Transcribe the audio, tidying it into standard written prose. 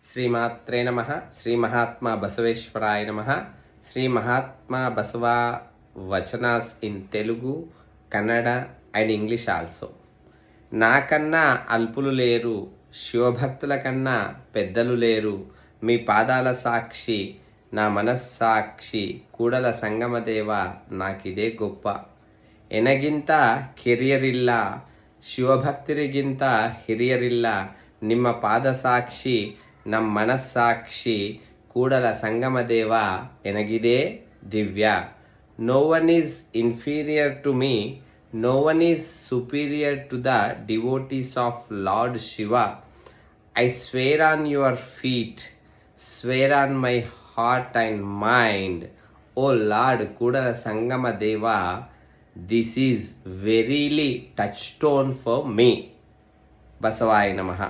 శ్రీమాత్రే నమ. శ్రీ మహాత్మా బసవేశ్వరాయ నమ. Shri Mahatma Basava vachanas in Telugu, Kannada and English also. నాకన్నా అల్పులు లేరు, శివభక్తుల కన్నా పెద్దలు లేరు, మీ పాదాల సాక్షి నా మనస్సాక్షి, కూడల సంగమదేవ నాకిదే గొప్ప. ಎನಗಿಂತ ಕಿರಿಯರಿಲ್ಲ, ಶಿವಭಕ್ತರಿಗಿಂತ ಹಿರಿಯರಿಲ್ಲ, ನಿಮ್ಮ ಪಾದ ಸಾಕ್ಷಿ ನಮ್ಮ ಮನಸ್ಸಾಕ್ಷಿ, ಕೂಡಲ ಸಂಗಮದೇವ ಎನಗಿದೆ ದಿವ್ಯ. No one is inferior to me, no one is superior to the devotees of lord Shiva. I swear on your feet, swear on my heart and mind, O lord Kudala Sangama Deva, this is verily touchstone for me. బసవాయ నమః.